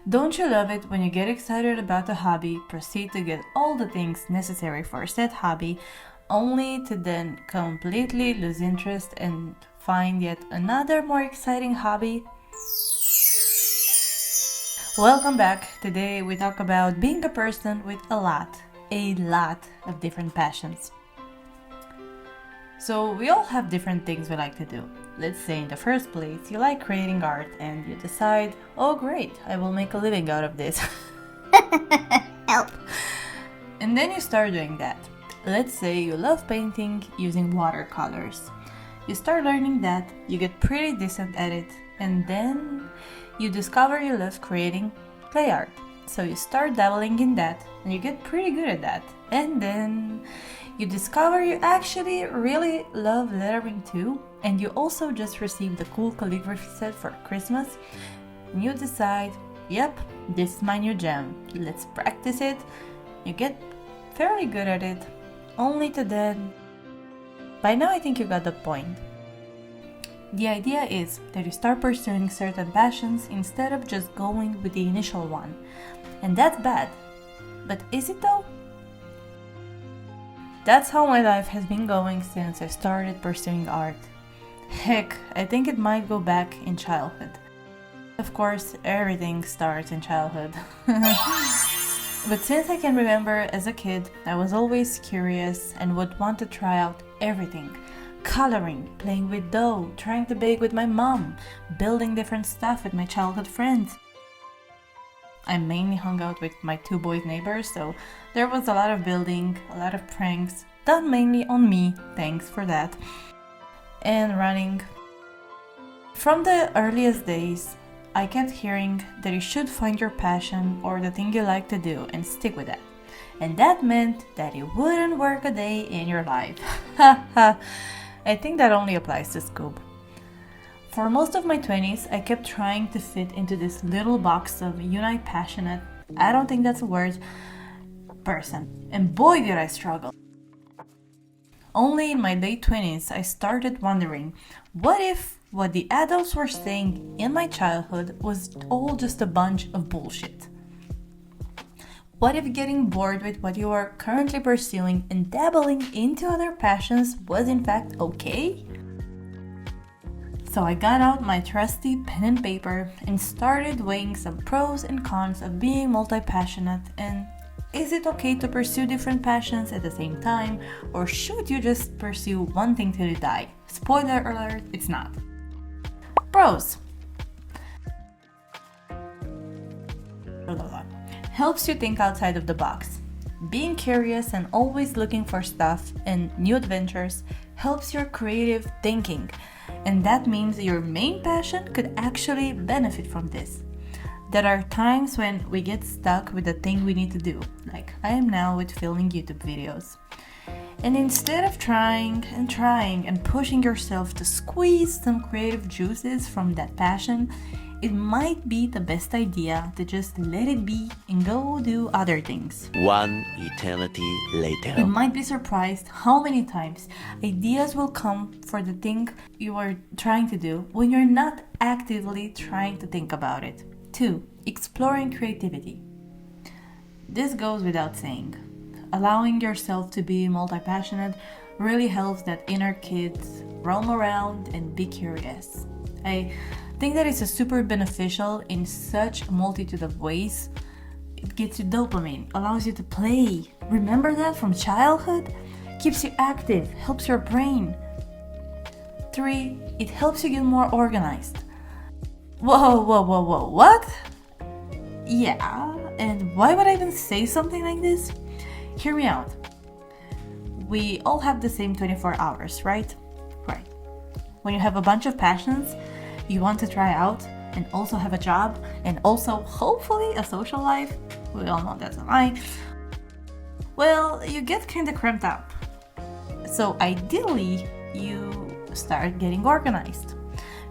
Don't you love it when you get excited about a hobby, proceed to get all the things necessary for said hobby, only to then completely lose interest and find yet another more exciting hobby? Welcome back. Today we talk about being a person with a lot of different passions. So we all have different things we like to do. Let's say in the first place you like creating art and you decide, oh great, I will make a living out of this. Help. And then you start doing that. Let's say you love painting using watercolors. You start learning that, you get pretty decent at it, and then you discover you love creating clay art. So you start dabbling in that and you get pretty good at that. And then you discover you actually really love lettering too, and you also just received the cool calligraphy set for Christmas, and you decide, yep, this is my new jam, let's practice it. You get fairly good at it, only to then... By now I think you got the point. The idea is that you start pursuing certain passions instead of just going with the initial one. And that's bad. But is it though? That's how my life has been going since I started pursuing art. Heck, I think it might go back in childhood. Of course, everything starts in childhood. But since I can remember as a kid, I was always curious and would want to try out everything. Coloring, playing with dough, trying to bake with my mom, building different stuff with my childhood friends. I mainly hung out with my two boys neighbors, so there was a lot of building, a lot of pranks, done mainly on me, thanks for that, and running. From the earliest days, I kept hearing that you should find your passion or the thing you like to do and stick with that. And that meant that you wouldn't work a day in your life. Haha, I think that only applies to Scoob. For most of my 20s, I kept trying to fit into this little box of unite passionate, I don't think that's a word, person. And boy did I struggle. Only in my late 20s, I started wondering, what if what the adults were saying in my childhood was all just a bunch of bullshit? What if getting bored with what you are currently pursuing and dabbling into other passions was in fact okay? So I got out my trusty pen and paper and started weighing some pros and cons of being multi-passionate, and is it okay to pursue different passions at the same time, or should you just pursue one thing till you die? Spoiler alert, it's not. Pros. Helps you think outside of the box. Being curious and always looking for stuff and new adventures helps your creative thinking, and that means your main passion could actually benefit from this. There are times when we get stuck with the thing we need to do, like I am now with filming YouTube videos. And instead of trying and pushing yourself to squeeze some creative juices from that passion, it might be the best idea to just let it be and go do other things. One eternity later. You might be surprised how many times ideas will come for the thing you are trying to do when you're not actively trying to think about it. 2. Exploring creativity. This goes without saying. Allowing yourself to be multi-passionate really helps that inner kid roam around and be curious. I think that it's super beneficial in such a multitude of ways. It gets you dopamine, allows you to play. Remember that from childhood? Keeps you active, helps your brain. 3. It helps you get more organized. Whoa, what? Yeah, and why would I even say something like this? Hear me out. We all have the same 24 hours, right? Right. When you have a bunch of passions you want to try out, and also have a job, and also hopefully a social life, we all know that's a lie, well, you get kind of cramped up. So ideally, you start getting organized.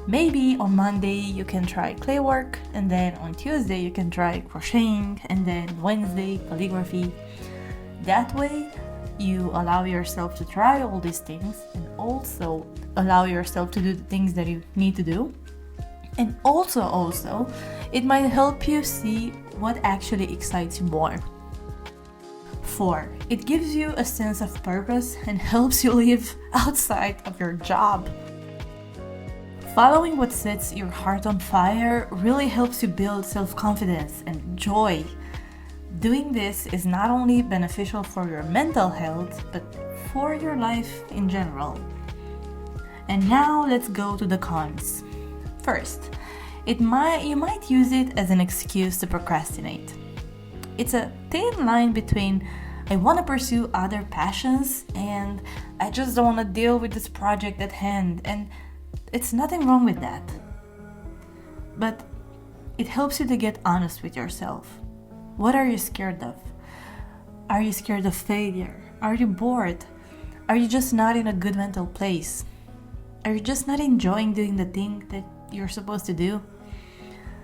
Maybe on Monday you can try clay work, and then on Tuesday you can try crocheting, and then Wednesday calligraphy. That way, you allow yourself to try all these things and also allow yourself to do the things that you need to do. And also, It might help you see what actually excites you more. 4. It gives you a sense of purpose and helps you live outside of your job. Following what sets your heart on fire really helps you build self-confidence and joy. Doing this is not only beneficial for your mental health, but for your life in general. And now let's go to the cons. First, you might use it as an excuse to procrastinate. It's a thin line between I want to pursue other passions and I just don't want to deal with this project at hand, and it's nothing wrong with that. But it helps you to get honest with yourself. What are you scared of? Are you scared of failure? Are you bored? Are you just not in a good mental place? Are you just not enjoying doing the thing that you're supposed to do?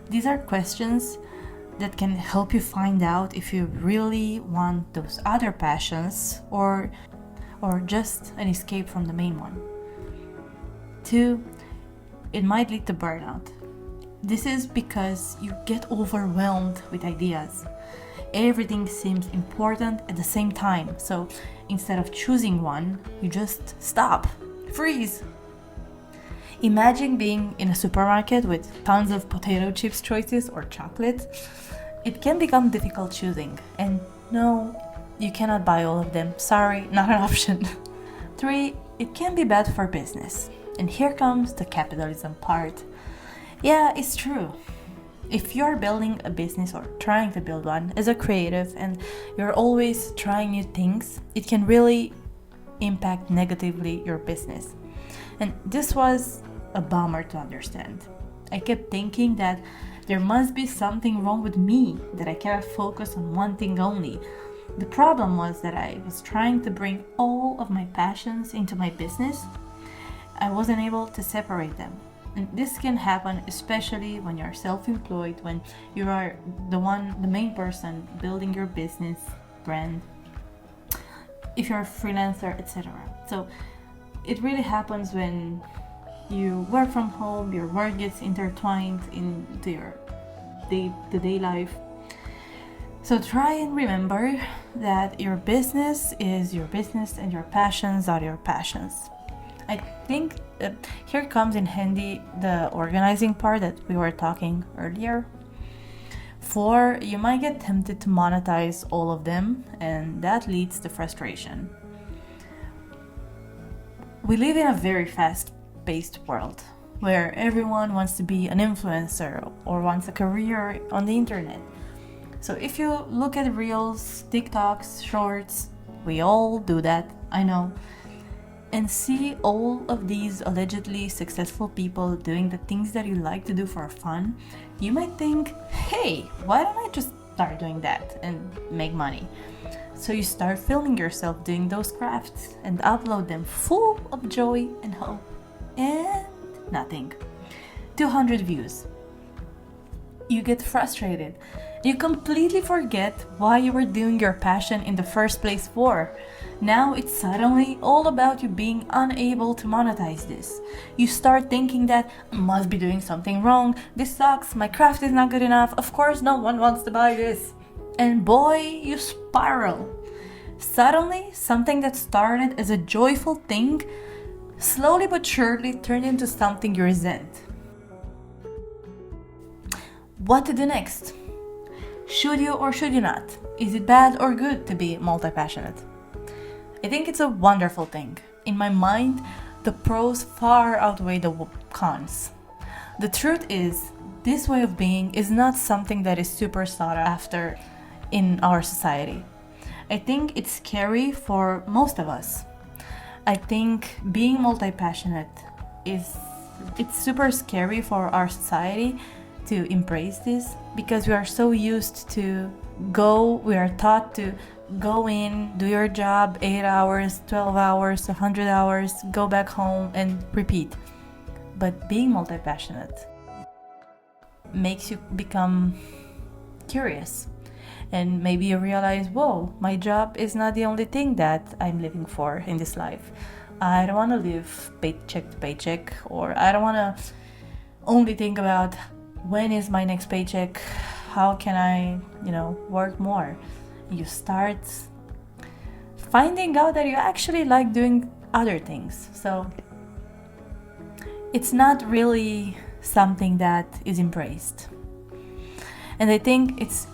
These are questions that can help you find out if you really want those other passions or just an escape from the main one. 2, it might lead to burnout. This is because you get overwhelmed with ideas. Everything seems important at the same time, so instead of choosing one, you just stop, freeze. Imagine being in a supermarket with tons of potato chips choices or chocolate. It can become difficult choosing, and no, you cannot buy all of them. Sorry, not an option. 3, it can be bad for business. And here comes the capitalism part. Yeah, it's true. If you're building a business or trying to build one as a creative and you're always trying new things, it can really impact negatively your business. And this was a bummer to understand. I kept thinking that there must be something wrong with me, that I cannot focus on one thing only. The problem was that I was trying to bring all of my passions into my business. I wasn't able to separate them. And this can happen especially when you're self-employed, when you are the main person building your business brand, if you're a freelancer, etc. So it really happens when you work from home, your work gets intertwined into your day-to-day life. So try and remember that your business is your business and your passions are your passions. I think here comes in handy the organizing part that we were talking earlier. 4, you might get tempted to monetize all of them, and that leads to frustration. We live in a very fast-paced world where everyone wants to be an influencer or wants a career on the internet. So if you look at Reels, TikToks, Shorts, we all do that, I know, and see all of these allegedly successful people doing the things that you like to do for fun, you might think, hey, why don't I just start doing that and make money? So you start filming yourself doing those crafts and upload them full of joy and hope, and nothing. 200 views. You get frustrated. You completely forget why you were doing your passion in the first place for. Now it's suddenly all about you being unable to monetize this. You start thinking that I must be doing something wrong, this sucks, my craft is not good enough, of course no one wants to buy this. And boy, you spiral. Suddenly, something that started as a joyful thing slowly but surely turned into something you resent. What to do next? Should you or should you not? Is it bad or good to be multi-passionate? I think it's a wonderful thing. In my mind, the pros far outweigh the cons. The truth is, this way of being is not something that is super sought after in our society. I think it's scary for most of us. I think being multi-passionate it's super scary for our society to embrace this, because we are so used to we are taught to go in, do your job 8 hours, 12 hours, 100 hours, go back home and repeat. But being multi-passionate makes you become curious, and maybe you realize, whoa, my job is not the only thing that I'm living for in this life. I don't want to live paycheck to paycheck, or I don't want to only think about when is my next paycheck? How can I, work more? You start finding out that you actually like doing other things. So it's not really something that is embraced. And I think it's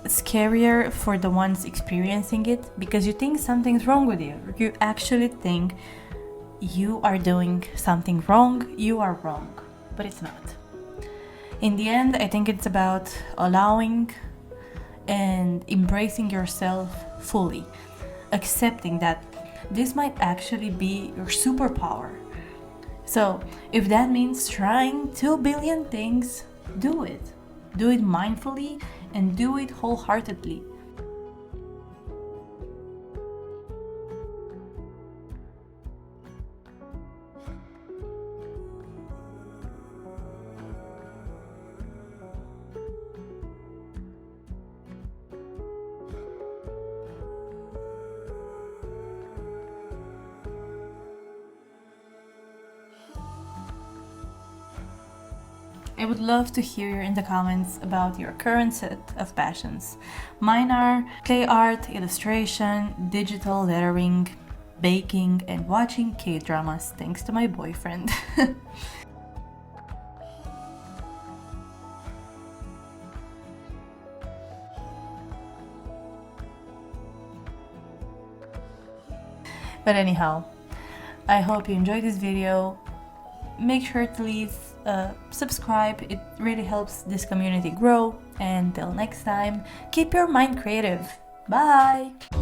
scarier for the ones experiencing it, because you think something's wrong with you. You actually think you are doing something wrong, you are wrong, but it's not. In the end, I think it's about allowing and embracing yourself fully, accepting that this might actually be your superpower. So, if that means trying 2 billion things, do it. Do it mindfully and do it wholeheartedly. I would love to hear in the comments about your current set of passions. Mine are clay art, illustration, digital lettering, baking, and watching K-dramas, thanks to my boyfriend. But anyhow, I hope you enjoyed this video. Make sure to leave subscribe, it really helps this community grow. And till next time, keep your mind creative. Bye!